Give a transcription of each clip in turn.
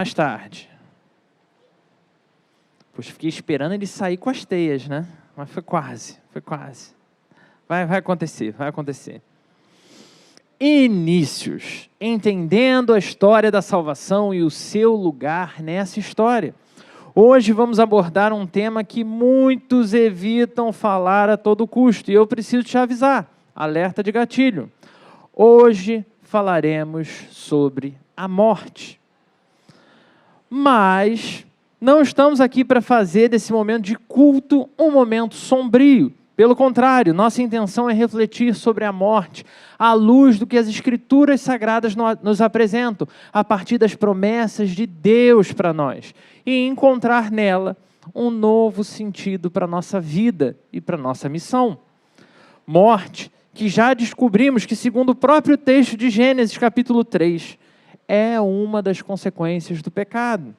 mais tarde. Poxa, fiquei esperando ele sair com as teias, né? Mas foi quase. Vai acontecer. Inícios, entendendo a história da salvação e o seu lugar nessa história. Hoje vamos abordar um tema que muitos evitam falar a todo custo, e eu preciso te avisar, alerta de gatilho. Hoje falaremos sobre a morte. Mas não estamos aqui para fazer desse momento de culto um momento sombrio. Pelo contrário, nossa intenção é refletir sobre a morte à luz do que as Escrituras Sagradas nos apresentam, a partir das promessas de Deus para nós, e encontrar nela um novo sentido para a nossa vida e para a nossa missão. Morte, que já descobrimos que, segundo o próprio texto de Gênesis, capítulo 3, é uma das consequências do pecado.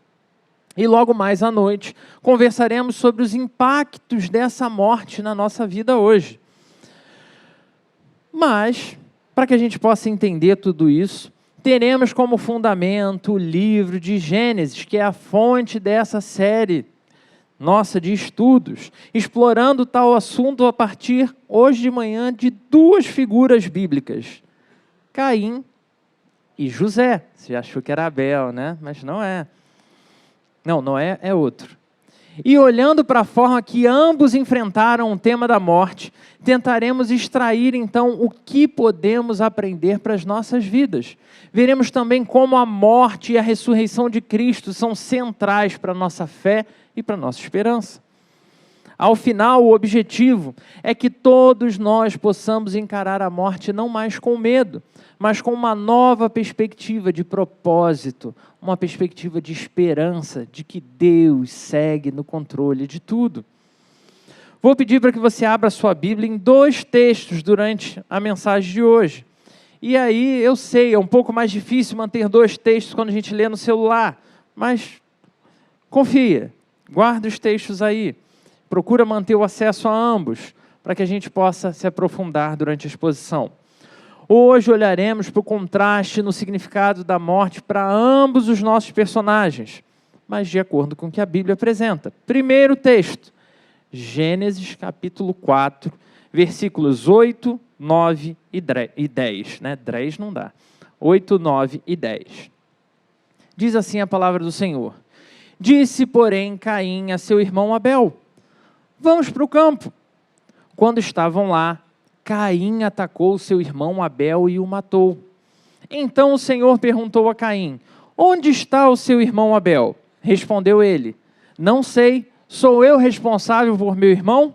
E logo mais à noite, conversaremos sobre os impactos dessa morte na nossa vida hoje. Mas, para que a gente possa entender tudo isso, teremos como fundamento o livro de Gênesis, que é a fonte dessa série nossa de estudos, explorando tal assunto a partir, hoje de manhã, de duas figuras bíblicas, Caim e José. Você achou que era Abel, né? Mas não é. Não é, é outro. E olhando para a forma que ambos enfrentaram o tema da morte, tentaremos extrair então o que podemos aprender para as nossas vidas. Veremos também como a morte e a ressurreição de Cristo são centrais para a nossa fé e para a nossa esperança. Ao final, o objetivo é que todos nós possamos encarar a morte não mais com medo, mas com uma nova perspectiva de propósito, uma perspectiva de esperança, de que Deus segue no controle de tudo. Vou pedir para que você abra sua Bíblia em dois textos durante a mensagem de hoje. E aí, eu sei, é um pouco mais difícil manter dois textos quando a gente lê no celular, mas confia, guarda os textos aí. Procura manter o acesso a ambos, para que a gente possa se aprofundar durante a exposição. Hoje olharemos para o contraste no significado da morte para ambos os nossos personagens, mas de acordo com o que a Bíblia apresenta. Primeiro texto, Gênesis capítulo 4, versículos 8, 9 e 10. 10 não dá. 8, 9 e 10. Diz assim a palavra do Senhor. Disse, porém, Caim a seu irmão Abel: vamos para o campo. Quando estavam lá, Caim atacou seu irmão Abel e o matou. Então o Senhor perguntou a Caim: onde está o seu irmão Abel? Respondeu ele: não sei, sou eu responsável por meu irmão?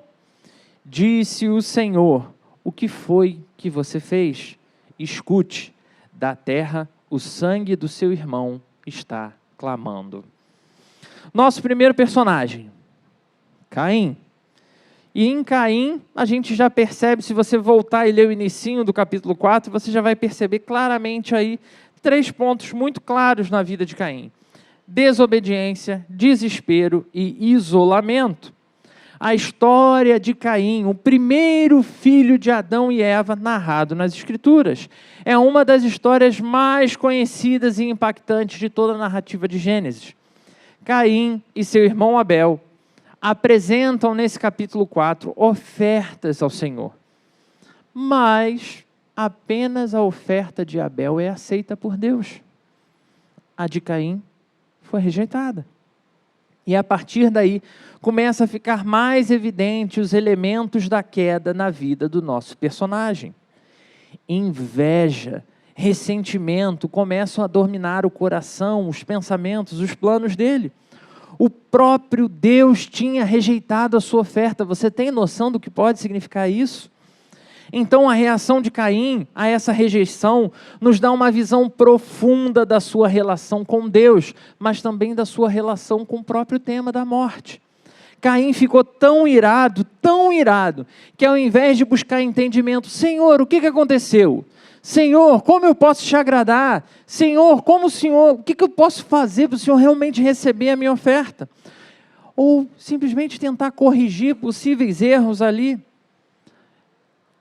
Disse o Senhor: o que foi que você fez? Escute, da terra o sangue do seu irmão está clamando. Nosso primeiro personagem, Caim. E em Caim, a gente já percebe, se você voltar e ler o inicinho do capítulo 4, você já vai perceber claramente aí 3 pontos muito claros na vida de Caim: desobediência, desespero e isolamento. A história de Caim, o primeiro filho de Adão e Eva, narrado nas Escrituras, é uma das histórias mais conhecidas e impactantes de toda a narrativa de Gênesis. Caim e seu irmão Abel apresentam nesse capítulo 4 ofertas ao Senhor. Mas apenas a oferta de Abel é aceita por Deus. A de Caim foi rejeitada. E a partir daí começa a ficar mais evidente os elementos da queda na vida do nosso personagem. Inveja, ressentimento começam a dominar o coração, os pensamentos, os planos dele. O próprio Deus tinha rejeitado a sua oferta. Você tem noção do que pode significar isso? Então a reação de Caim a essa rejeição nos dá uma visão profunda da sua relação com Deus, mas também da sua relação com o próprio tema da morte. Caim ficou tão irado, que ao invés de buscar entendimento, Senhor, o que aconteceu? Senhor, como eu posso te agradar? Senhor, o que eu posso fazer para o Senhor realmente receber a minha oferta? Ou simplesmente tentar corrigir possíveis erros ali.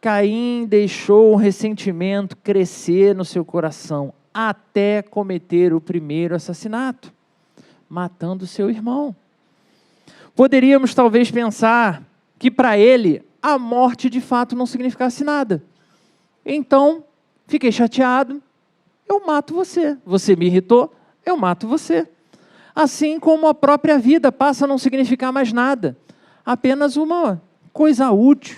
Caim deixou o ressentimento crescer no seu coração, até cometer o primeiro assassinato. matando seu irmão. Poderíamos talvez pensar que para ele a morte de fato não significasse nada. Então, fiquei chateado, eu mato você. Você me irritou, eu mato você. Assim como a própria vida passa a não significar mais nada, apenas uma coisa útil.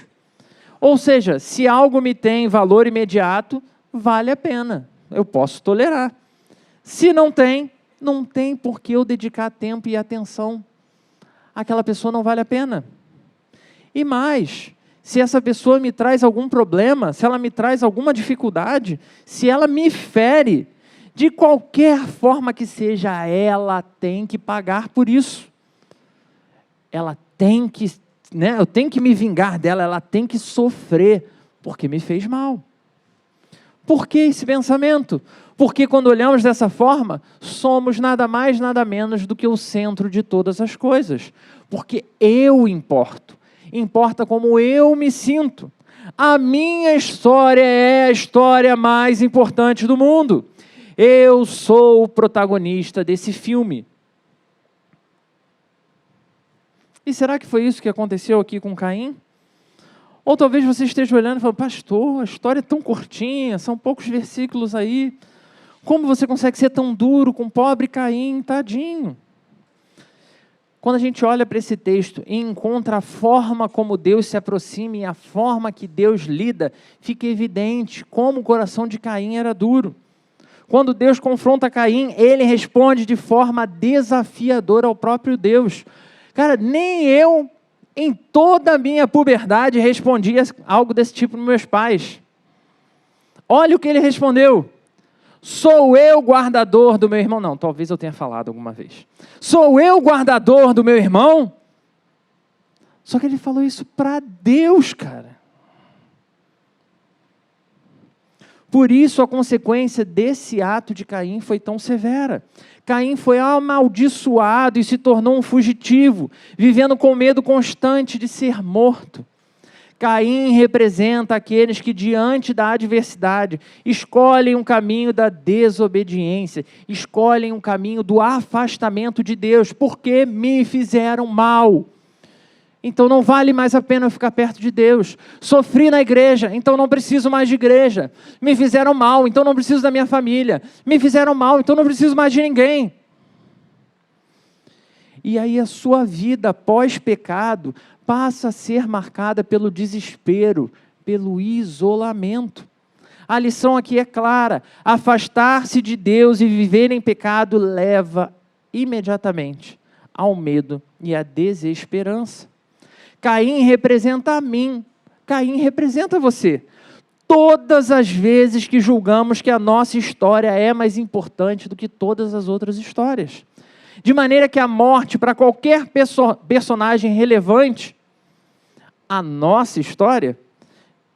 Ou seja, se algo me tem valor imediato, vale a pena, eu posso tolerar. Se não tem, não tem por que eu dedicar tempo e atenção. Aquela pessoa não vale a pena. E mais, se essa pessoa me traz algum problema, se ela me traz alguma dificuldade, se ela me fere, de qualquer forma que seja, ela tem que pagar por isso. Ela tem que, eu tenho que me vingar dela, ela tem que sofrer, porque me fez mal. Por que esse pensamento? Porque quando olhamos dessa forma, somos nada mais, nada menos do que o centro de todas as coisas. Porque eu importo. Importa como eu me sinto. A minha história é a história mais importante do mundo. Eu sou o protagonista desse filme. E será que foi isso que aconteceu aqui com Caim? Ou talvez você esteja olhando e falando, pastor, a história é tão curtinha, são poucos versículos aí. Como você consegue ser tão duro com o pobre Caim, tadinho? Quando a gente olha para esse texto e encontra a forma como Deus se aproxima e a forma que Deus lida, fica evidente como o coração de Caim era duro. Quando Deus confronta Caim, ele responde de forma desafiadora ao próprio Deus. Cara, nem eu, em toda a minha puberdade, respondia algo desse tipo para meus pais. Olha o que ele respondeu. Sou eu guardador do meu irmão? Não, talvez eu tenha falado alguma vez. Sou eu guardador do meu irmão? Só que ele falou isso para Deus, cara. Por isso a consequência desse ato de Caim foi tão severa. Caim foi amaldiçoado e se tornou um fugitivo, vivendo com medo constante de ser morto. Caim representa aqueles que, diante da adversidade, escolhem um caminho da desobediência, escolhem um caminho do afastamento de Deus, porque me fizeram mal. Então não vale mais a pena eu ficar perto de Deus. Sofri na igreja, então não preciso mais de igreja. Me fizeram mal, então não preciso da minha família. Me fizeram mal, então não preciso mais de ninguém. E aí a sua vida pós-pecado passa a ser marcada pelo desespero, pelo isolamento. A lição aqui é clara: afastar-se de Deus e viver em pecado leva imediatamente ao medo e à desesperança. Caim representa a mim, Caim representa você. Todas as vezes que julgamos que a nossa história é mais importante do que todas as outras histórias. De maneira que a morte, para qualquer personagem relevante, a nossa história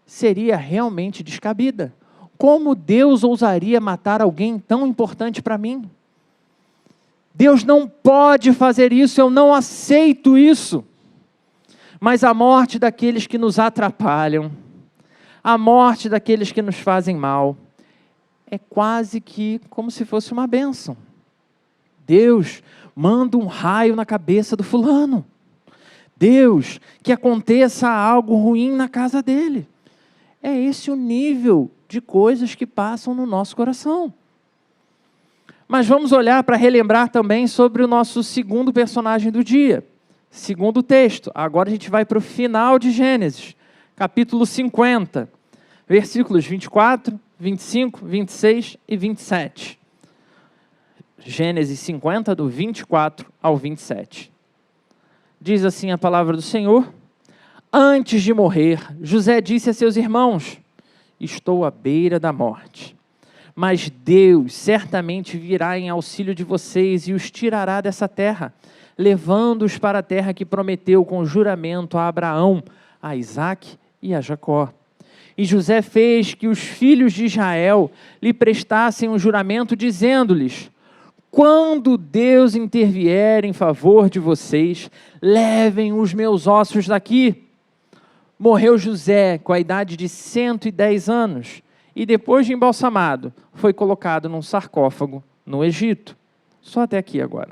seria realmente descabida. Como Deus ousaria matar alguém tão importante para mim? Deus não pode fazer isso, eu não aceito isso. Mas a morte daqueles que nos atrapalham, a morte daqueles que nos fazem mal, é quase que como se fosse uma bênção. Deus, manda um raio na cabeça do fulano. Deus, que aconteça algo ruim na casa dele. É esse o nível de coisas que passam no nosso coração. Mas vamos olhar para relembrar também sobre o nosso segundo personagem do dia. Segundo texto. Agora a gente vai para o final de Gênesis, capítulo 50, versículos 24, 25, 26 e 27. Gênesis 50, do 24 ao 27. Diz assim a palavra do Senhor: antes de morrer, José disse a seus irmãos: estou à beira da morte, mas Deus certamente virá em auxílio de vocês e os tirará dessa terra, levando-os para a terra que prometeu com juramento a Abraão, a Isaque e a Jacó. E José fez que os filhos de Israel lhe prestassem um juramento, dizendo-lhes: quando Deus intervier em favor de vocês, levem os meus ossos daqui. Morreu José com a idade de 110 anos, e depois de embalsamado, foi colocado num sarcófago no Egito. Só até aqui agora.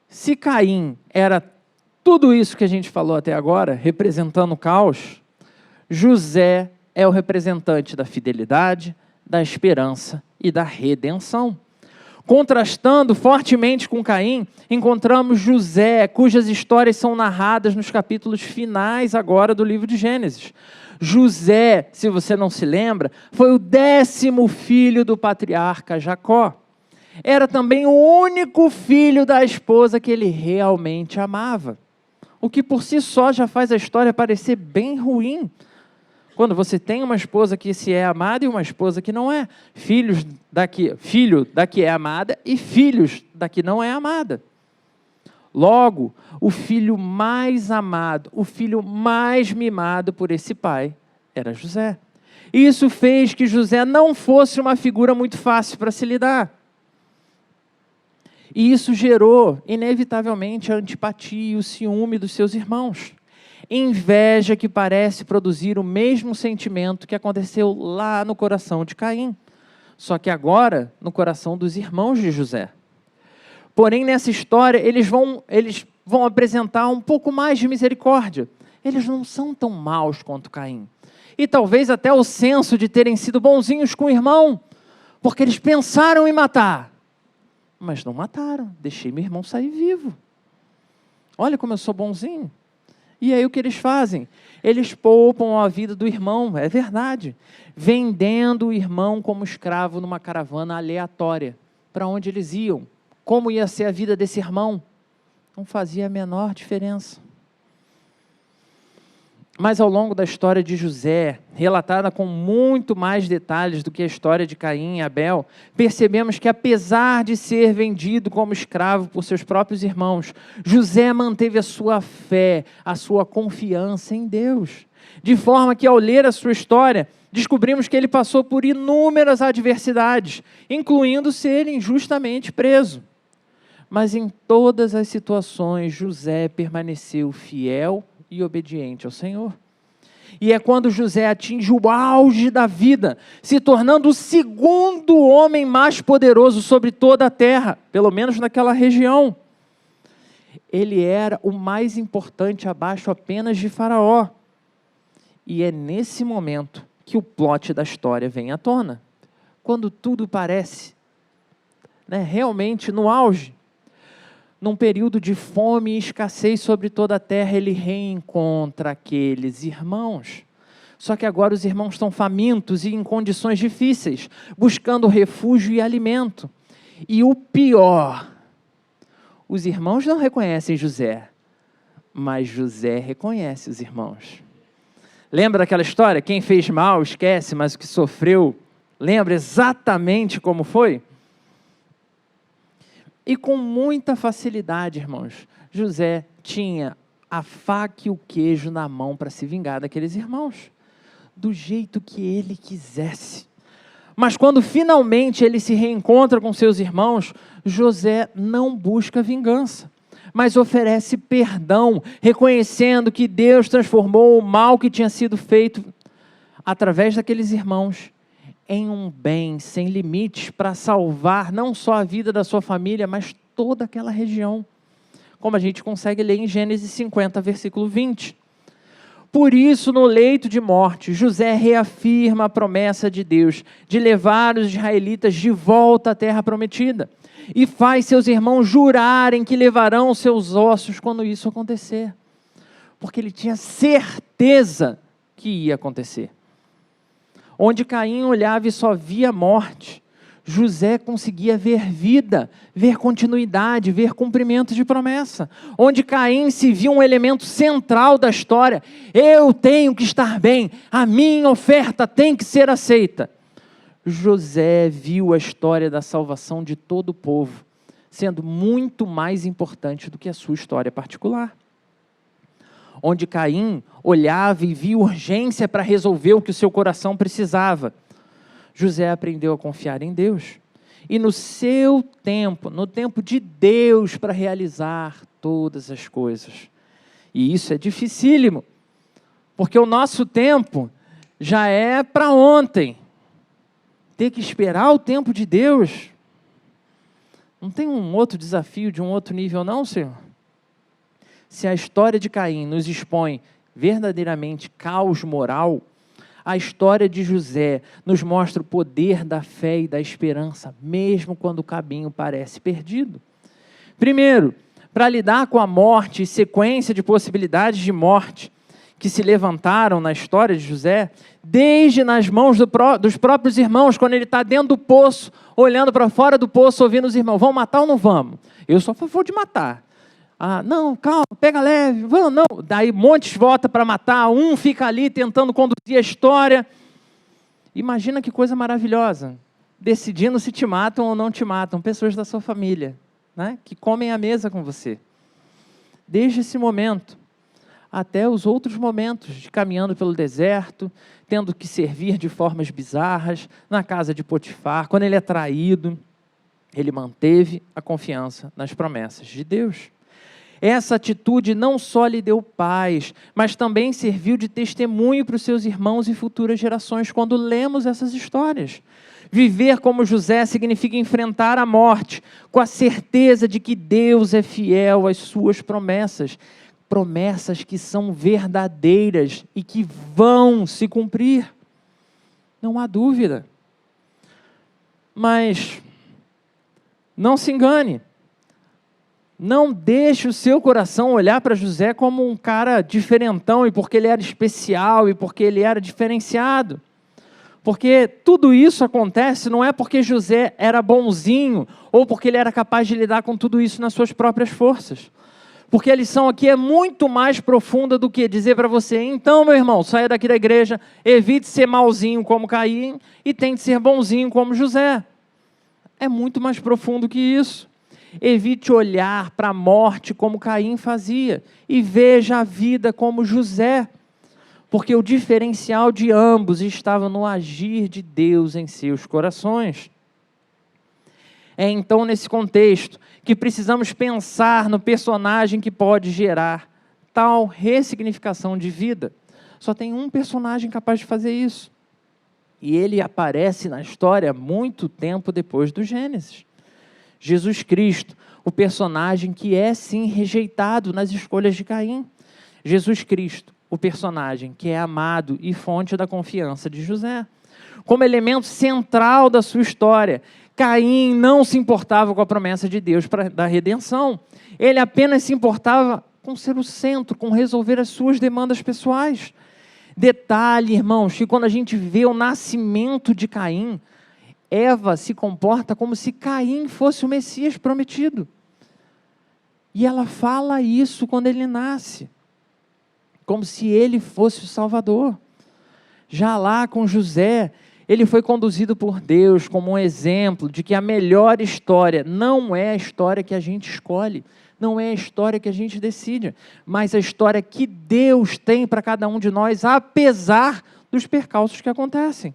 Se Caim era tudo isso que a gente falou até agora, representando o caos, José é o representante da fidelidade, da esperança e da redenção. Contrastando fortemente com Caim, encontramos José, cujas histórias são narradas nos capítulos finais agora do livro de Gênesis. José, se você não se lembra, foi o 10º filho do patriarca Jacó. Era também o único filho da esposa que ele realmente amava. O que por si só já faz a história parecer bem ruim. Quando você tem uma esposa que se é amada e uma esposa que não é. Filho da que é amada e filhos da que não é amada. Logo, o filho mais amado, o filho mais mimado por esse pai era José. Isso fez que José não fosse uma figura muito fácil para se lidar. E isso gerou, inevitavelmente, a antipatia e o ciúme dos seus irmãos. Inveja que parece produzir o mesmo sentimento que aconteceu lá no coração de Caim, só que agora no coração dos irmãos de José. Porém, nessa história, eles vão apresentar um pouco mais de misericórdia. Eles não são tão maus quanto Caim. E talvez até o senso de terem sido bonzinhos com o irmão, porque eles pensaram em matar, mas não mataram. Deixei meu irmão sair vivo. Olha como eu sou bonzinho. E aí o que eles fazem? Eles poupam a vida do irmão, é verdade, vendendo o irmão como escravo numa caravana aleatória. Para onde eles iam? Como ia ser a vida desse irmão? Não fazia a menor diferença. Mas ao longo da história de José, relatada com muito mais detalhes do que a história de Caim e Abel, percebemos que apesar de ser vendido como escravo por seus próprios irmãos, José manteve a sua fé, a sua confiança em Deus. De forma que ao ler a sua história, descobrimos que ele passou por inúmeras adversidades, incluindo ser injustamente preso. Mas em todas as situações, José permaneceu fiel e obediente ao Senhor. E é quando José atinge o auge da vida, se tornando o segundo homem mais poderoso sobre toda a terra, pelo menos naquela região. Ele era o mais importante abaixo apenas de Faraó. E é nesse momento que o plot da história vem à tona. Quando tudo parece, realmente no auge. Num período de fome e escassez sobre toda a terra, ele reencontra aqueles irmãos. Só que agora os irmãos estão famintos e em condições difíceis, buscando refúgio e alimento. E o pior, os irmãos não reconhecem José, mas José reconhece os irmãos. Lembra daquela história? Quem fez mal esquece, mas o que sofreu, lembra exatamente como foi? E com muita facilidade, irmãos, José tinha a faca e o queijo na mão para se vingar daqueles irmãos, do jeito que ele quisesse. Mas quando finalmente ele se reencontra com seus irmãos, José não busca vingança, mas oferece perdão, reconhecendo que Deus transformou o mal que tinha sido feito através daqueles irmãos em um bem sem limites para salvar não só a vida da sua família, mas toda aquela região, como a gente consegue ler em Gênesis 50, versículo 20. Por isso, no leito de morte, José reafirma a promessa de Deus de levar os israelitas de volta à terra prometida e faz seus irmãos jurarem que levarão os seus ossos quando isso acontecer, porque ele tinha certeza que ia acontecer. Onde Caim olhava e só via morte, José conseguia ver vida, ver continuidade, ver cumprimento de promessa. Onde Caim se via um elemento central da história, eu tenho que estar bem, a minha oferta tem que ser aceita. José viu a história da salvação de todo o povo, sendo muito mais importante do que a sua história particular. Onde Caim olhava e via urgência para resolver o que o seu coração precisava, José aprendeu a confiar em Deus. E no seu tempo, no tempo de Deus para realizar todas as coisas. E isso é dificílimo, porque o nosso tempo já é para ontem. Ter que esperar o tempo de Deus Não tem um outro desafio de um outro nível não, Senhor? Se a história de Caim nos expõe verdadeiramente caos moral, a história de José nos mostra o poder da fé e da esperança, mesmo quando o caminho parece perdido. Primeiro, para lidar com a morte e sequência de possibilidades de morte que se levantaram na história de José, desde nas mãos dos próprios irmãos, quando ele está dentro do poço, olhando para fora do poço, ouvindo os irmãos, vão matar ou não vamos? Eu sou a favor de matar. Ah, não, calma, pega leve, vamos, não. Daí montes vota para matar, um fica ali tentando conduzir a história. Imagina que coisa maravilhosa, decidindo se te matam ou não te matam, pessoas da sua família, né, que comem à mesa com você. Desde esse momento, até os outros momentos de caminhando pelo deserto, tendo que servir de formas bizarras, na casa de Potifar, quando ele é traído, ele manteve a confiança nas promessas de Deus. Essa atitude não só lhe deu paz, mas também serviu de testemunho para os seus irmãos e futuras gerações, quando lemos essas histórias. Viver como José significa enfrentar a morte, com a certeza de que Deus é fiel às suas promessas, promessas que são verdadeiras e que vão se cumprir. Não há dúvida. Mas não se engane. Não deixe o seu coração olhar para José como um cara diferentão, e porque ele era especial, e porque ele era diferenciado. Porque tudo isso acontece não é porque José era bonzinho, ou porque ele era capaz de lidar com tudo isso nas suas próprias forças. Porque a lição aqui é muito mais profunda do que dizer para você, então, meu irmão, saia daqui da igreja, evite ser malzinho como Caim, e tente ser bonzinho como José. É muito mais profundo que isso. Evite olhar para a morte como Caim fazia, e veja a vida como José, porque o diferencial de ambos estava no agir de Deus em seus corações. É então nesse contexto que precisamos pensar no personagem que pode gerar tal ressignificação de vida. Só tem um personagem capaz de fazer isso, e ele aparece na história muito tempo depois do Gênesis. Jesus Cristo, o personagem que é sim rejeitado nas escolhas de Caim. Jesus Cristo, o personagem que é amado e fonte da confiança de José. Como elemento central da sua história, Caim não se importava com a promessa de Deus da redenção. Ele apenas se importava com ser o centro, com resolver as suas demandas pessoais. Detalhe, irmãos, que quando a gente vê o nascimento de Caim, Eva se comporta como se Caim fosse o Messias prometido. E ela fala isso quando ele nasce, como se ele fosse o Salvador. Já lá com José, ele foi conduzido por Deus como um exemplo de que a melhor história não é a história que a gente escolhe, não é a história que a gente decide, mas a história que Deus tem para cada um de nós, apesar dos percalços que acontecem.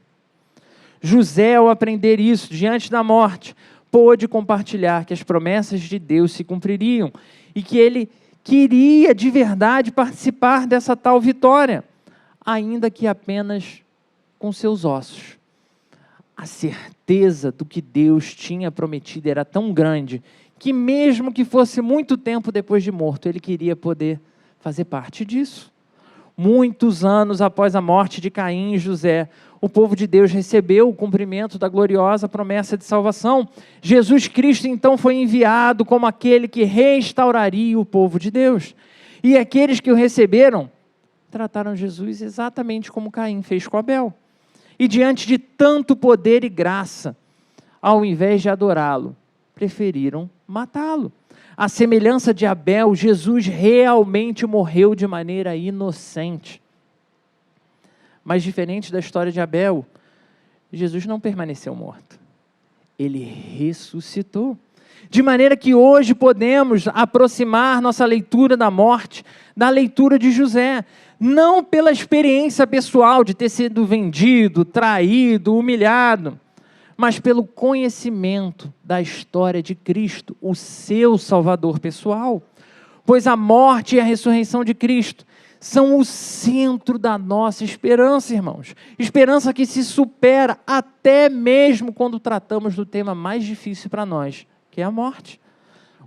José, ao aprender isso diante da morte, pôde compartilhar que as promessas de Deus se cumpririam e que ele queria de verdade participar dessa tal vitória, ainda que apenas com seus ossos. A certeza do que Deus tinha prometido era tão grande que mesmo que fosse muito tempo depois de morto, ele queria poder fazer parte disso. Muitos anos após a morte de Caim e José, o povo de Deus recebeu o cumprimento da gloriosa promessa de salvação. Jesus Cristo então foi enviado como aquele que restauraria o povo de Deus. E aqueles que o receberam, trataram Jesus exatamente como Caim fez com Abel. E diante de tanto poder e graça, ao invés de adorá-lo, preferiram matá-lo. À semelhança de Abel, Jesus realmente morreu de maneira inocente. Mas diferente da história de Abel, Jesus não permaneceu morto. Ele ressuscitou. De maneira que hoje podemos aproximar nossa leitura da morte da leitura de José, não pela experiência pessoal de ter sido vendido, traído, humilhado, mas pelo conhecimento da história de Cristo, o seu Salvador pessoal. Pois a morte e a ressurreição de Cristo são o centro da nossa esperança, irmãos. Esperança que se supera até mesmo quando tratamos do tema mais difícil para nós, que é a morte.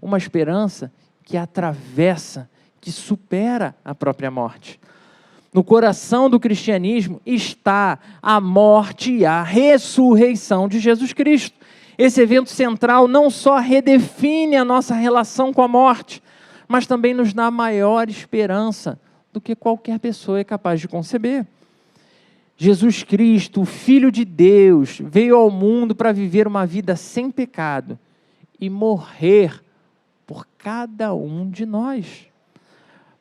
Uma esperança que atravessa, que supera a própria morte. No coração do cristianismo está a morte e a ressurreição de Jesus Cristo. Esse evento central não só redefine a nossa relação com a morte, mas também nos dá maior esperança do que qualquer pessoa é capaz de conceber. Jesus Cristo, o Filho de Deus, veio ao mundo para viver uma vida sem pecado e morrer por cada um de nós,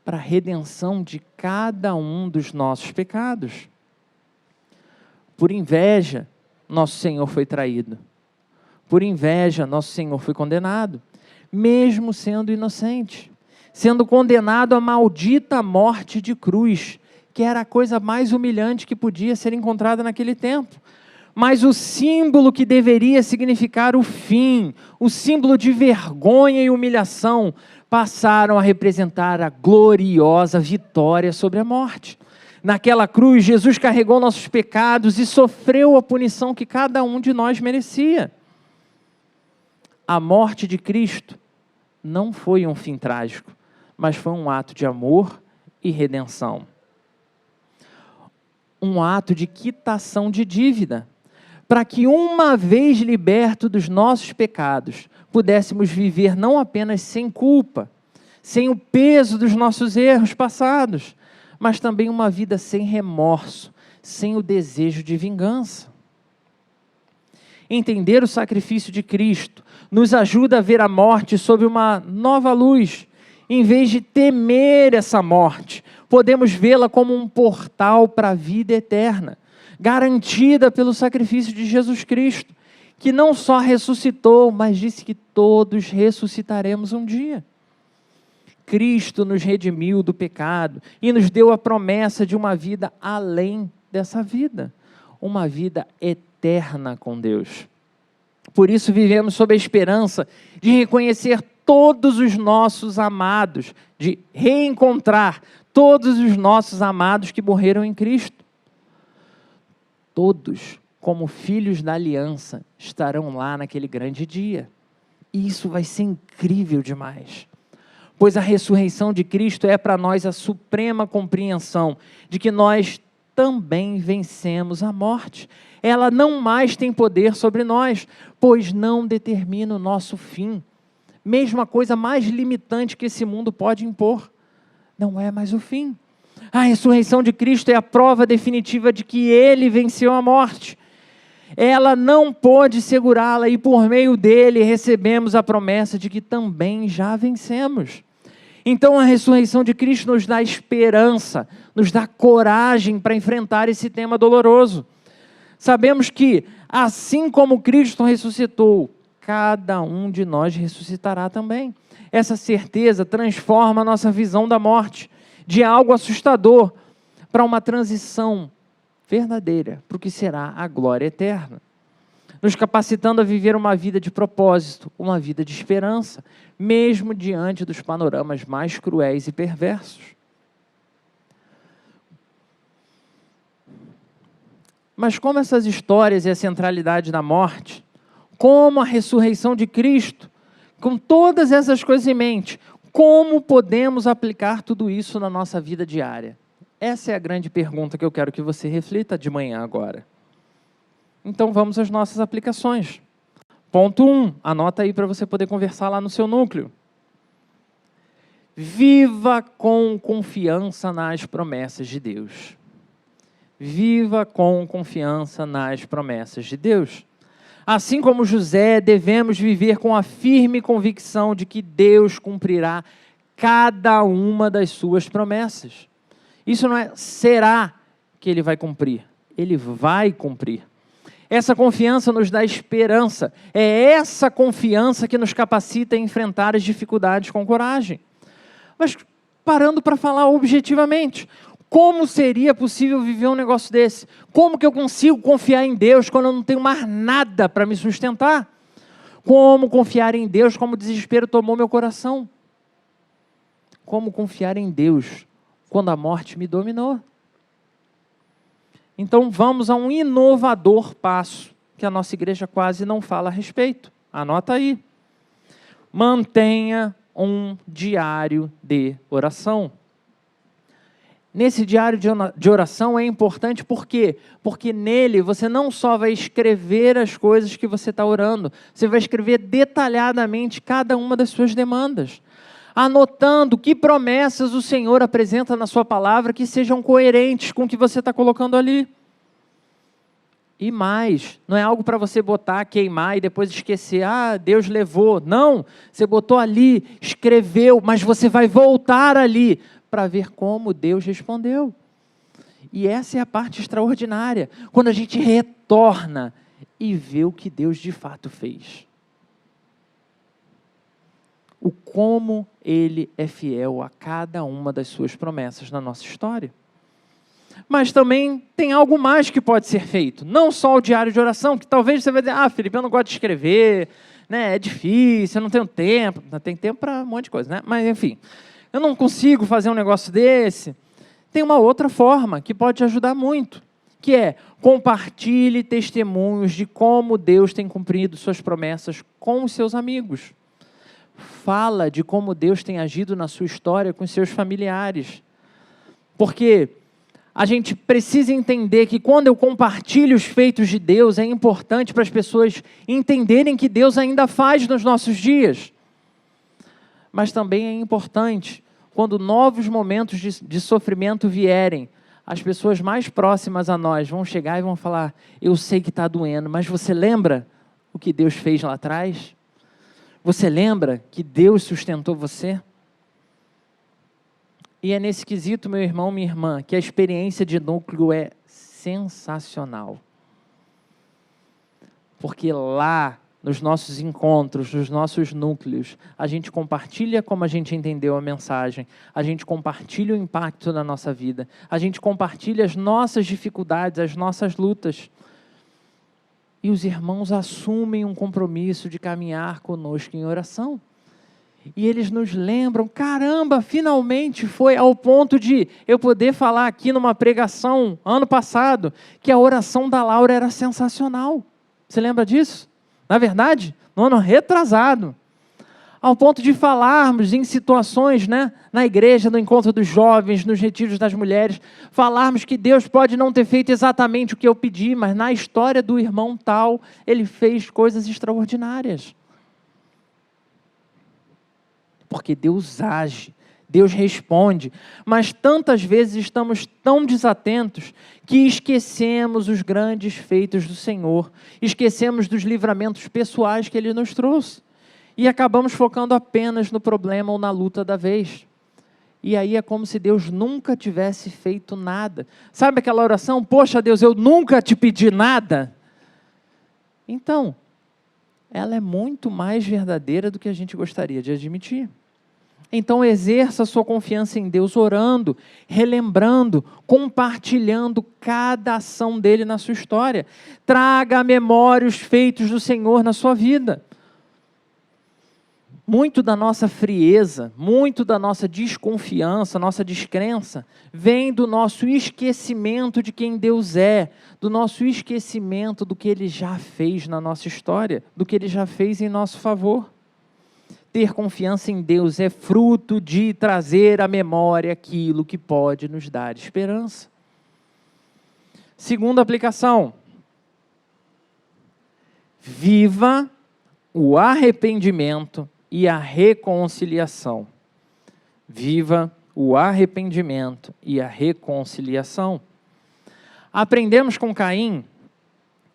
para a redenção de cada um dos nossos pecados. Por inveja, nosso Senhor foi traído. Por inveja, nosso Senhor foi condenado, mesmo sendo inocente, sendo condenado à maldita morte de cruz, que era a coisa mais humilhante que podia ser encontrada naquele tempo. Mas o símbolo que deveria significar o fim, o símbolo de vergonha e humilhação, passaram a representar a gloriosa vitória sobre a morte. Naquela cruz, Jesus carregou nossos pecados e sofreu a punição que cada um de nós merecia. A morte de Cristo não foi um fim trágico, mas foi um ato de amor e redenção. Um ato de quitação de dívida, para que uma vez liberto dos nossos pecados, pudéssemos viver não apenas sem culpa, sem o peso dos nossos erros passados, mas também uma vida sem remorso, sem o desejo de vingança. Entender o sacrifício de Cristo nos ajuda a ver a morte sob uma nova luz. Em vez de temer essa morte, podemos vê-la como um portal para a vida eterna, garantida pelo sacrifício de Jesus Cristo, que não só ressuscitou, mas disse que todos ressuscitaremos um dia. Cristo nos redimiu do pecado e nos deu a promessa de uma vida além dessa vida, uma vida eterna com Deus. Por isso vivemos sob a esperança de reconhecer todos os nossos amados, de reencontrar todos os nossos amados que morreram em Cristo. Todos, como filhos da aliança, estarão lá naquele grande dia. E isso vai ser incrível demais. Pois a ressurreição de Cristo é para nós a suprema compreensão de que nós também vencemos a morte. Ela não mais tem poder sobre nós, pois não determina o nosso fim. Mesmo a coisa mais limitante que esse mundo pode impor, não é mais o fim. A ressurreição de Cristo é a prova definitiva de que Ele venceu a morte. Ela não pôde segurá-la e por meio dele recebemos a promessa de que também já vencemos. Então a ressurreição de Cristo nos dá esperança, nos dá coragem para enfrentar esse tema doloroso. Sabemos que, assim como Cristo ressuscitou, cada um de nós ressuscitará também. Essa certeza transforma a nossa visão da morte, de algo assustador, para uma transição verdadeira, para o que será a glória eterna. Nos capacitando a viver uma vida de propósito, uma vida de esperança, mesmo diante dos panoramas mais cruéis e perversos. Mas como essas histórias e a centralidade da morte, como a ressurreição de Cristo, com todas essas coisas em mente, como podemos aplicar tudo isso na nossa vida diária? Essa é a grande pergunta que eu quero que você reflita de manhã agora. Então vamos às nossas aplicações. Ponto 1, anota aí para você poder conversar lá no seu núcleo. Viva com confiança nas promessas de Deus. Viva com confiança nas promessas de Deus. Assim como José, devemos viver com a firme convicção de que Deus cumprirá cada uma das suas promessas. Isso não é será que Ele vai cumprir, Ele vai cumprir. Essa confiança nos dá esperança, é essa confiança que nos capacita a enfrentar as dificuldades com coragem. Mas parando para falar objetivamente, como seria possível viver um negócio desse? Como que eu consigo confiar em Deus quando eu não tenho mais nada para me sustentar? Como confiar em Deus como o desespero tomou meu coração? Como confiar em Deus quando a morte me dominou? Então vamos a um inovador passo, que a nossa igreja quase não fala a respeito. Anota aí. mantenha um diário de oração. Nesse diário de oração é importante por quê? Porque nele você não só vai escrever as coisas que você está orando, você vai escrever detalhadamente cada uma das suas demandas, anotando que promessas o Senhor apresenta na sua palavra que sejam coerentes com o que você está colocando ali. E mais, não é algo para você botar, queimar e depois esquecer, Deus levou. Não, você botou ali, escreveu, mas você vai voltar ali para ver como Deus respondeu. E essa é a parte extraordinária, quando a gente retorna e vê o que Deus de fato fez. O como Ele é fiel a cada uma das suas promessas na nossa história. Mas também tem algo mais que pode ser feito, não só o diário de oração, que talvez você vai dizer, Felipe, eu não gosto de escrever, né? É difícil, eu não tenho tempo. Não tem tempo para um monte de coisa, né? Mas enfim, eu não consigo fazer um negócio desse. Tem uma outra forma que pode te ajudar muito, que é compartilhe testemunhos de como Deus tem cumprido suas promessas com os seus amigos. Fala de como Deus tem agido na sua história com os seus familiares. Porque a gente precisa entender que quando eu compartilho os feitos de Deus, é importante para as pessoas entenderem que Deus ainda faz nos nossos dias. Mas também é importante, quando novos momentos de sofrimento vierem, as pessoas mais próximas a nós vão chegar e vão falar, eu sei que está doendo, mas você lembra o que Deus fez lá atrás? Você lembra que Deus sustentou você? E é nesse quesito, meu irmão, minha irmã, que a experiência de núcleo é sensacional. Porque lá, nos nossos encontros, nos nossos núcleos, a gente compartilha como a gente entendeu a mensagem, a gente compartilha o impacto na nossa vida, a gente compartilha as nossas dificuldades, as nossas lutas. E os irmãos assumem um compromisso de caminhar conosco em oração. E eles nos lembram, caramba, finalmente foi ao ponto de eu poder falar aqui numa pregação, ano passado, que a oração da Laura era sensacional. Você lembra disso? Na verdade, no ano retrasado. Ao ponto de falarmos em situações, né, na igreja, no encontro dos jovens, nos retiros das mulheres, falarmos que Deus pode não ter feito exatamente o que eu pedi, mas na história do irmão tal, ele fez coisas extraordinárias. Porque Deus age, Deus responde, mas tantas vezes estamos tão desatentos que esquecemos os grandes feitos do Senhor, esquecemos dos livramentos pessoais que Ele nos trouxe e acabamos focando apenas no problema ou na luta da vez. E aí é como se Deus nunca tivesse feito nada. Sabe aquela oração, poxa Deus, eu nunca te pedi nada? Então, ela é muito mais verdadeira do que a gente gostaria de admitir. Então exerça a sua confiança em Deus orando, relembrando, compartilhando cada ação dele na sua história. Traga à memória os feitos do Senhor na sua vida. Muito da nossa frieza, muito da nossa desconfiança, nossa descrença, vem do nosso esquecimento de quem Deus é, do nosso esquecimento do que Ele já fez na nossa história, do que Ele já fez em nosso favor. Ter confiança em Deus é fruto de trazer à memória aquilo que pode nos dar esperança. Segunda aplicação. Viva o arrependimento e a reconciliação. Viva o arrependimento e a reconciliação. Aprendemos com Caim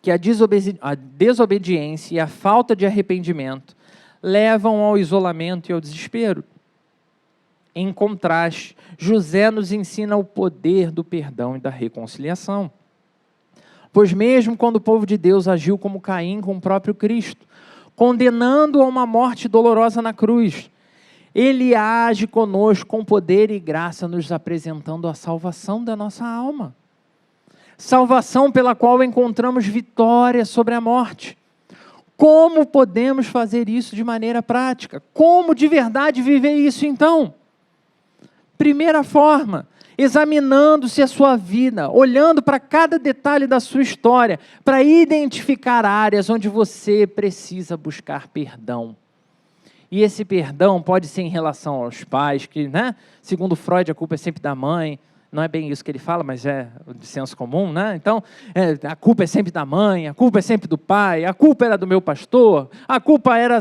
que a desobediência e a falta de arrependimento levam ao isolamento e ao desespero. Em contraste, José nos ensina o poder do perdão e da reconciliação. Pois mesmo quando o povo de Deus agiu como Caim com o próprio Cristo, condenando-o a uma morte dolorosa na cruz, Ele age conosco com poder e graça, nos apresentando a salvação da nossa alma. Salvação pela qual encontramos vitória sobre a morte. Como podemos fazer isso de maneira prática? Como de verdade viver isso então? Primeira forma, examinando-se a sua vida, olhando para cada detalhe da sua história, para identificar áreas onde você precisa buscar perdão. E esse perdão pode ser em relação aos pais, que, né, segundo Freud, a culpa é sempre da mãe. Não é bem isso que ele fala, mas é de senso comum, né? Então, a culpa é sempre da mãe, a culpa é sempre do pai, a culpa era do meu pastor,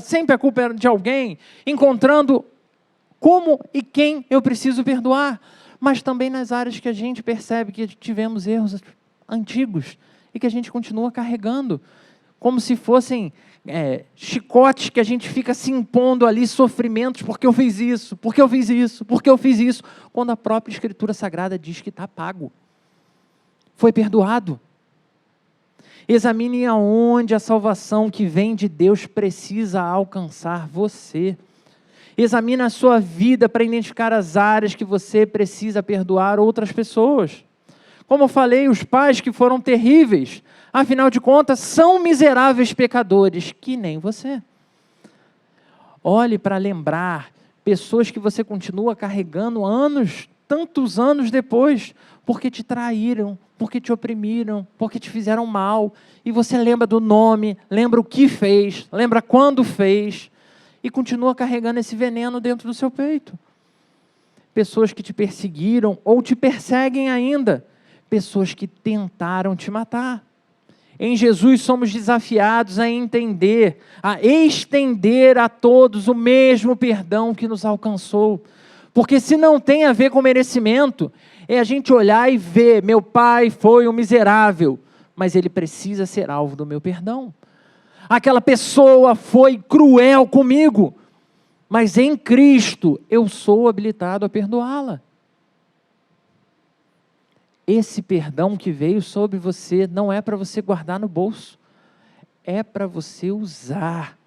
sempre a culpa era de alguém, encontrando como e quem eu preciso perdoar. Mas também nas áreas que a gente percebe que tivemos erros antigos e que a gente continua carregando, como se fossem chicotes que a gente fica se impondo ali, sofrimentos, porque eu fiz isso, porque eu fiz isso, porque eu fiz isso, quando a própria Escritura Sagrada diz que está pago, foi perdoado. Examine aonde a salvação que vem de Deus precisa alcançar você. Examine a sua vida para identificar as áreas que você precisa perdoar outras pessoas. Como eu falei, os pais que foram terríveis, afinal de contas, são miseráveis pecadores, que nem você. Olhe para lembrar pessoas que você continua carregando tantos anos depois, porque te traíram, porque te oprimiram, porque te fizeram mal, e você lembra do nome, lembra o que fez, lembra quando fez, e continua carregando esse veneno dentro do seu peito. Pessoas que te perseguiram ou te perseguem ainda, pessoas que tentaram te matar. Em Jesus somos desafiados a entender, a estender a todos o mesmo perdão que nos alcançou. Porque se não tem a ver com merecimento, é a gente olhar e ver, meu pai foi um miserável, mas ele precisa ser alvo do meu perdão. Aquela pessoa foi cruel comigo, mas em Cristo eu sou habilitado a perdoá-la. Esse perdão que veio sobre você não é para você guardar no bolso, é para você usar.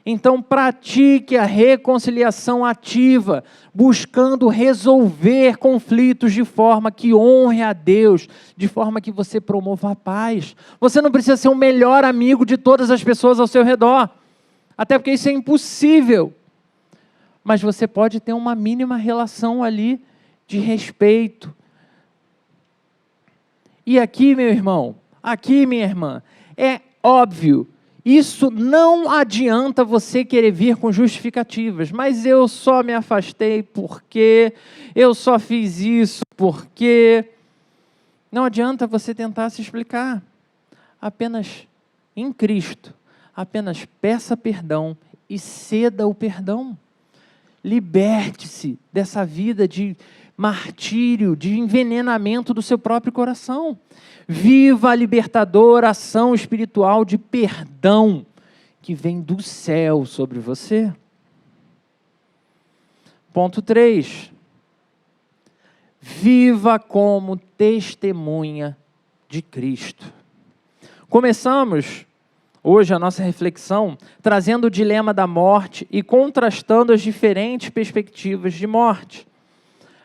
Então pratique a reconciliação ativa, buscando resolver conflitos de forma que honre a Deus, de forma que você promova a paz. Você não precisa ser o melhor amigo de todas as pessoas ao seu redor, até porque isso é impossível. Mas você pode ter uma mínima relação ali de respeito. E aqui, meu irmão, aqui, minha irmã, é óbvio, isso não adianta você querer vir com justificativas, mas eu só me afastei porque, eu só fiz isso porque... Não adianta você tentar se explicar, apenas em Cristo, apenas peça perdão e ceda o perdão. Liberte-se dessa vida de martírio, de envenenamento do seu próprio coração. Viva a libertadora ação espiritual de perdão que vem do céu sobre você. Ponto 3. Viva como testemunha de Cristo. Começamos hoje a nossa reflexão trazendo o dilema da morte e contrastando as diferentes perspectivas de morte.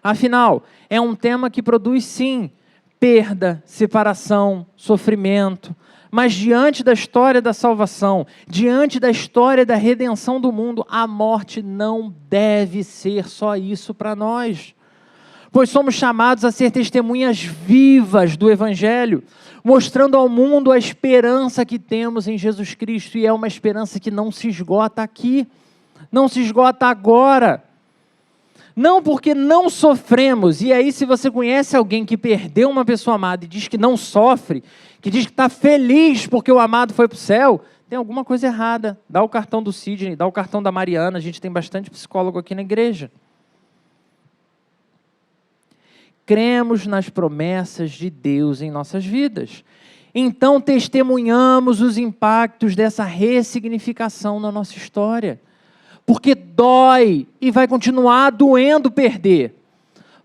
Afinal, é um tema que produz, sim, perda, separação, sofrimento. Mas diante da história da salvação, diante da história da redenção do mundo, a morte não deve ser só isso para nós. Pois somos chamados a ser testemunhas vivas do Evangelho, mostrando ao mundo a esperança que temos em Jesus Cristo. E é uma esperança que não se esgota aqui, não se esgota agora. Não porque não sofremos, e aí se você conhece alguém que perdeu uma pessoa amada e diz que não sofre, que diz que está feliz porque o amado foi para o céu, tem alguma coisa errada. Dá o cartão do Sidney, dá o cartão da Mariana, a gente tem bastante psicólogo aqui na igreja. Cremos nas promessas de Deus em nossas vidas. Então testemunhamos os impactos dessa ressignificação na nossa história. Porque dói e vai continuar doendo perder.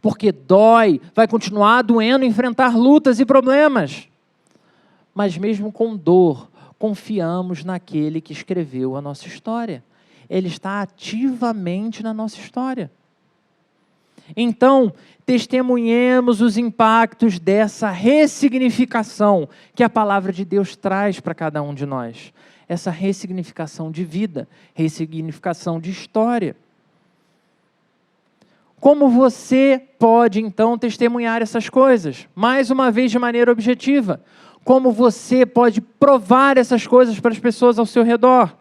Porque dói, vai continuar doendo enfrentar lutas e problemas. Mas mesmo com dor, confiamos naquele que escreveu a nossa história. Ele está ativamente na nossa história. Então, testemunhemos os impactos dessa ressignificação que a palavra de Deus traz para cada um de nós. Essa ressignificação de vida, ressignificação de história. Como você pode, então, testemunhar essas coisas? Mais uma vez, de maneira objetiva. Como você pode provar essas coisas para as pessoas ao seu redor?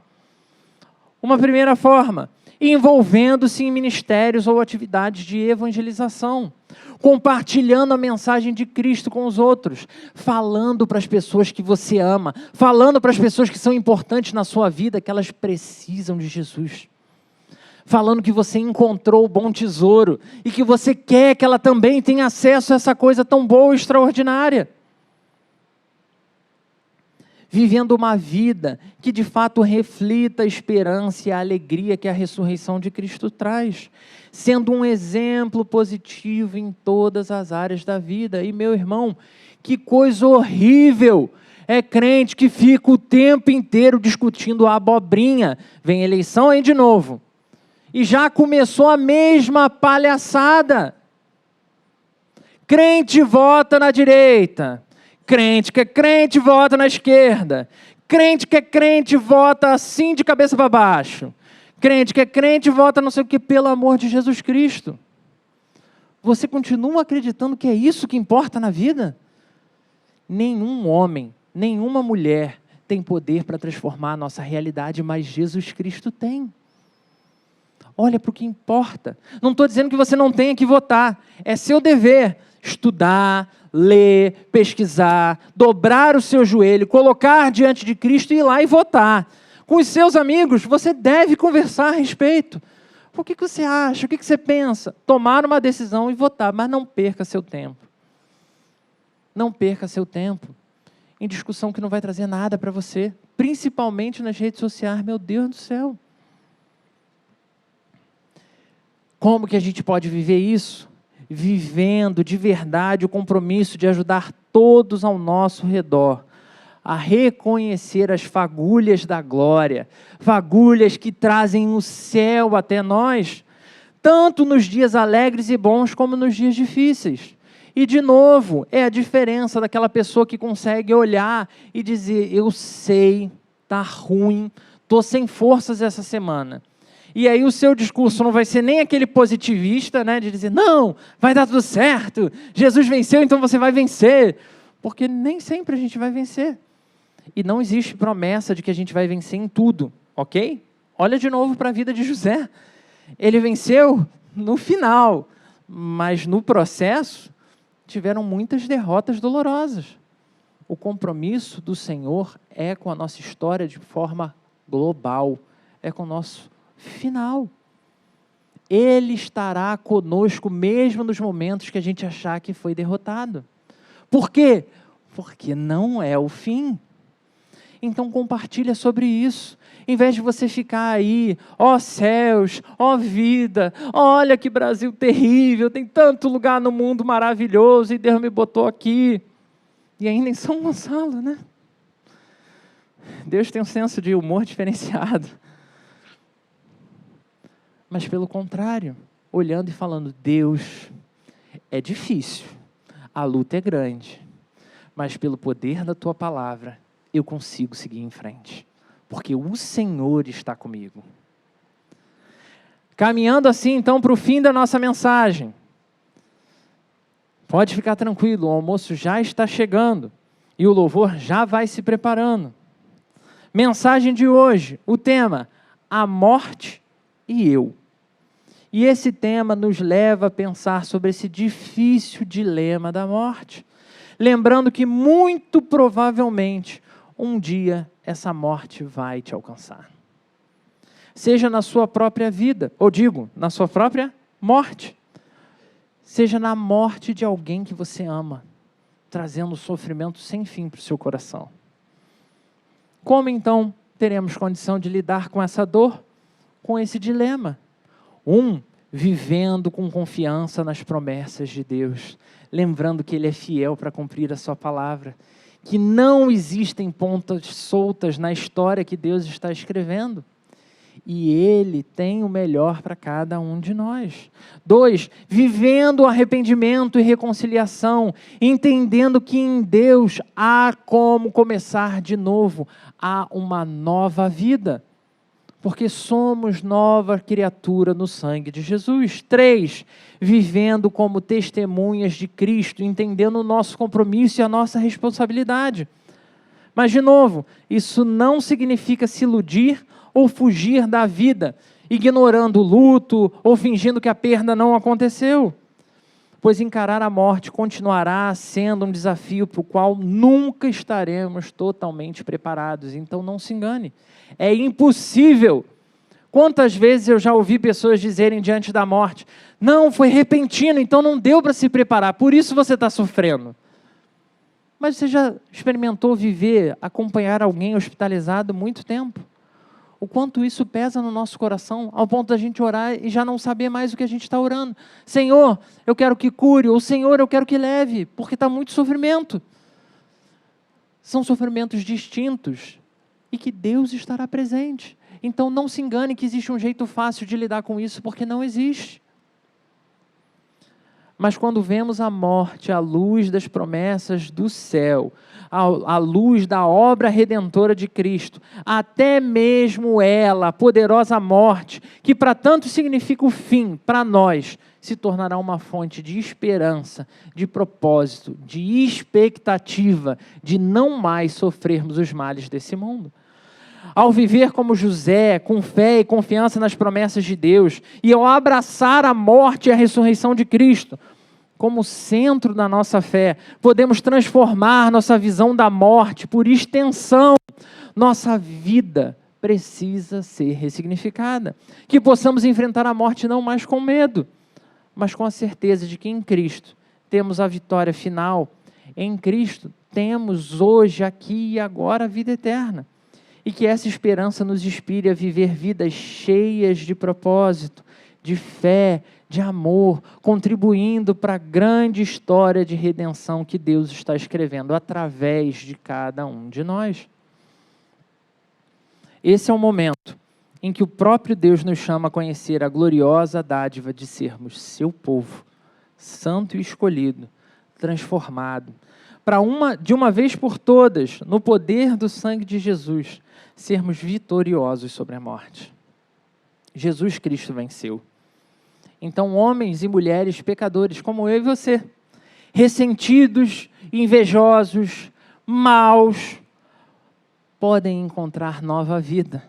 Uma primeira forma, envolvendo-se em ministérios ou atividades de evangelização, compartilhando a mensagem de Cristo com os outros, falando para as pessoas que você ama, falando para as pessoas que são importantes na sua vida, que elas precisam de Jesus. Falando que você encontrou o bom tesouro e que você quer que ela também tenha acesso a essa coisa tão boa e extraordinária. Vivendo uma vida que de fato reflita a esperança e a alegria que a ressurreição de Cristo traz, sendo um exemplo positivo em todas as áreas da vida. E meu irmão, que coisa horrível é crente que fica o tempo inteiro discutindo a abobrinha. Vem eleição aí de novo. E já começou a mesma palhaçada. Crente vota na direita. Crente que é crente vota na esquerda. Crente que é crente vota assim de cabeça para baixo. Crente que é crente vota não sei o que, pelo amor de Jesus Cristo. Você continua acreditando que é isso que importa na vida? Nenhum homem, nenhuma mulher tem poder para transformar a nossa realidade, mas Jesus Cristo tem. Olha para o que importa. Não estou dizendo que você não tenha que votar. É seu dever estudar, ler, pesquisar, dobrar o seu joelho, colocar diante de Cristo e ir lá e votar. Com os seus amigos, você deve conversar a respeito. O que você acha? O que você pensa? Tomar uma decisão e votar, mas não perca seu tempo. Não perca seu tempo em discussão que não vai trazer nada para você, principalmente nas redes sociais. Meu Deus do céu. Como que a gente pode viver isso? Vivendo de verdade o compromisso de ajudar todos ao nosso redor a reconhecer as fagulhas da glória, fagulhas que trazem o céu até nós, tanto nos dias alegres e bons como nos dias difíceis. E de novo, é a diferença daquela pessoa que consegue olhar e dizer, eu sei, está ruim, estou sem forças essa semana. E aí o seu discurso não vai ser nem aquele positivista, né, de dizer, não, vai dar tudo certo, Jesus venceu, então você vai vencer. Porque nem sempre a gente vai vencer. E não existe promessa de que a gente vai vencer em tudo, ok? Olha de novo para a vida de José. Ele venceu no final, mas no processo tiveram muitas derrotas dolorosas. O compromisso do Senhor é com a nossa história de forma global, é com o nosso final. Ele estará conosco mesmo nos momentos que a gente achar que foi derrotado. Por quê? Porque não é o fim. Então compartilha sobre isso. Em vez de você ficar aí, ó céus, ó vida, olha que Brasil terrível, tem tanto lugar no mundo maravilhoso e Deus me botou aqui. E ainda em São Gonçalo, né? Deus tem um senso de humor diferenciado. Mas pelo contrário, olhando e falando, Deus, é difícil, a luta é grande, mas pelo poder da tua palavra, eu consigo seguir em frente, porque o Senhor está comigo. Caminhando assim, então, para o fim da nossa mensagem. Pode ficar tranquilo, o almoço já está chegando e o louvor já vai se preparando. Mensagem de hoje, o tema, a morte e eu. E esse tema nos leva a pensar sobre esse difícil dilema da morte. Lembrando que muito provavelmente um dia essa morte vai te alcançar. Seja na sua própria vida, ou digo, na sua própria morte. Seja na morte de alguém que você ama, trazendo sofrimento sem fim para o seu coração. Como então teremos condição de lidar com essa dor, com esse dilema? Vivendo com confiança nas promessas de Deus, lembrando que Ele é fiel para cumprir a sua palavra, que não existem pontas soltas na história que Deus está escrevendo, e Ele tem o melhor para cada um de nós. 2, vivendo o arrependimento e reconciliação, entendendo que em Deus há como começar de novo, há uma nova vida, porque somos nova criatura no sangue de Jesus. 3, vivendo como testemunhas de Cristo, entendendo o nosso compromisso e a nossa responsabilidade. Mas, de novo, isso não significa se iludir ou fugir da vida, ignorando o luto ou fingindo que a perda não aconteceu. Pois encarar a morte continuará sendo um desafio para o qual nunca estaremos totalmente preparados. Então não se engane, é impossível. Quantas vezes eu já ouvi pessoas dizerem diante da morte, não, foi repentino, então não deu para se preparar, por isso você está sofrendo. Mas você já experimentou viver, acompanhar alguém hospitalizado muito tempo? O quanto isso pesa no nosso coração, ao ponto da gente orar e já não saber mais o que a gente está orando. Senhor, eu quero que cure, ou Senhor, eu quero que leve, porque está muito sofrimento. São sofrimentos distintos e que Deus estará presente. Então não se engane que existe um jeito fácil de lidar com isso, porque não existe. Mas quando vemos a morte à luz das promessas do céu, à luz da obra redentora de Cristo, até mesmo ela, a poderosa morte, que para tanto significa o fim, para nós, se tornará uma fonte de esperança, de propósito, de expectativa, de não mais sofrermos os males desse mundo. Ao viver como José, com fé e confiança nas promessas de Deus, e ao abraçar a morte e a ressurreição de Cristo, como centro da nossa fé, podemos transformar nossa visão da morte, por extensão, nossa vida precisa ser ressignificada. Que possamos enfrentar a morte não mais com medo, mas com a certeza de que em Cristo temos a vitória final. Em Cristo temos hoje, aqui e agora a vida eterna. E que essa esperança nos inspire a viver vidas cheias de propósito, de fé, de amor, contribuindo para a grande história de redenção que Deus está escrevendo através de cada um de nós. Esse é o momento em que o próprio Deus nos chama a conhecer a gloriosa dádiva de sermos seu povo, santo e escolhido, transformado, para de uma vez por todas, no poder do sangue de Jesus, sermos vitoriosos sobre a morte. Jesus Cristo venceu. Então, homens e mulheres pecadores como eu e você, ressentidos, invejosos, maus, podem encontrar nova vida,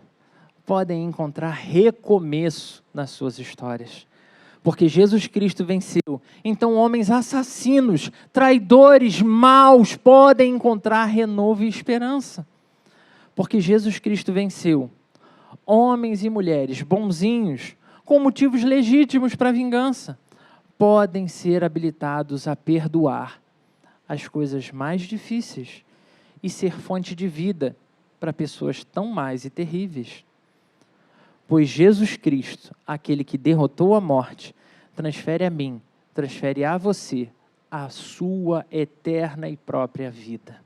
podem encontrar recomeço nas suas histórias, porque Jesus Cristo venceu. Então, homens assassinos, traidores, maus, podem encontrar renovo e esperança, porque Jesus Cristo venceu. Homens e mulheres bonzinhos, com motivos legítimos para vingança, podem ser habilitados a perdoar as coisas mais difíceis e ser fonte de vida para pessoas tão mais e terríveis. Pois Jesus Cristo, aquele que derrotou a morte, transfere a mim, transfere a você a sua eterna e própria vida.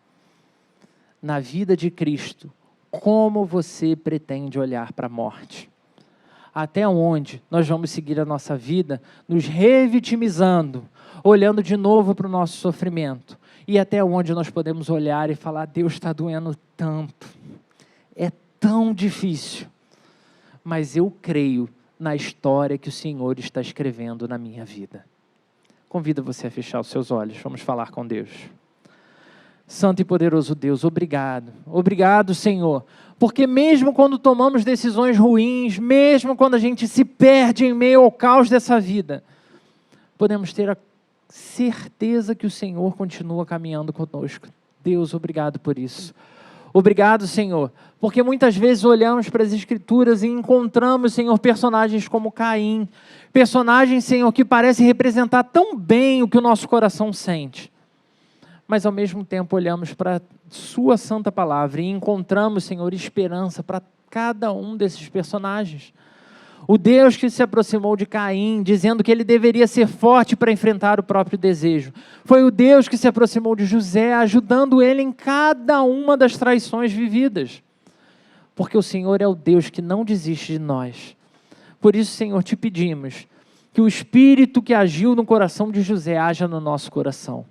Na vida de Cristo, como você pretende olhar para a morte? Até onde nós vamos seguir a nossa vida nos revitimizando, olhando de novo para o nosso sofrimento, e até onde nós podemos olhar e falar, Deus está doendo tanto, é tão difícil, mas eu creio na história que o Senhor está escrevendo na minha vida. Convido você a fechar os seus olhos, vamos falar com Deus. Santo e poderoso Deus, obrigado. Obrigado, Senhor, porque mesmo quando tomamos decisões ruins, mesmo quando a gente se perde em meio ao caos dessa vida, podemos ter a certeza que o Senhor continua caminhando conosco. Deus, obrigado por isso. Obrigado, Senhor, porque muitas vezes olhamos para as Escrituras e encontramos, Senhor, personagens como Caim, personagens, Senhor, que parecem representar tão bem o que o nosso coração sente. Mas ao mesmo tempo olhamos para a sua santa palavra e encontramos, Senhor, esperança para cada um desses personagens. O Deus que se aproximou de Caim, dizendo que ele deveria ser forte para enfrentar o próprio desejo. Foi o Deus que se aproximou de José, ajudando ele em cada uma das traições vividas. Porque o Senhor é o Deus que não desiste de nós. Por isso, Senhor, te pedimos que o Espírito que agiu no coração de José haja no nosso coração.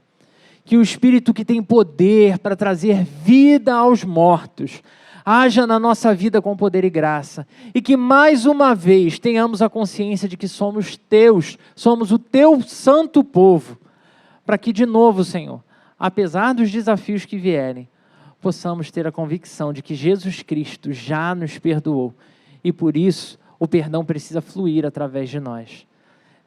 Que o Espírito que tem poder para trazer vida aos mortos, haja na nossa vida com poder e graça. E que mais uma vez tenhamos a consciência de que somos teus, somos o teu santo povo. Para que de novo, Senhor, apesar dos desafios que vierem, possamos ter a convicção de que Jesus Cristo já nos perdoou e por isso o perdão precisa fluir através de nós.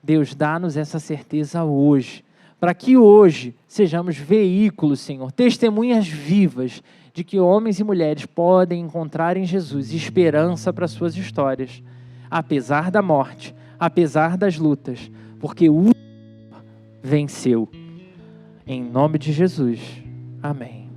Deus, dá-nos essa certeza hoje, para que hoje sejamos veículos, Senhor, testemunhas vivas de que homens e mulheres podem encontrar em Jesus esperança para suas histórias, apesar da morte, apesar das lutas, porque o venceu. Em nome de Jesus. Amém.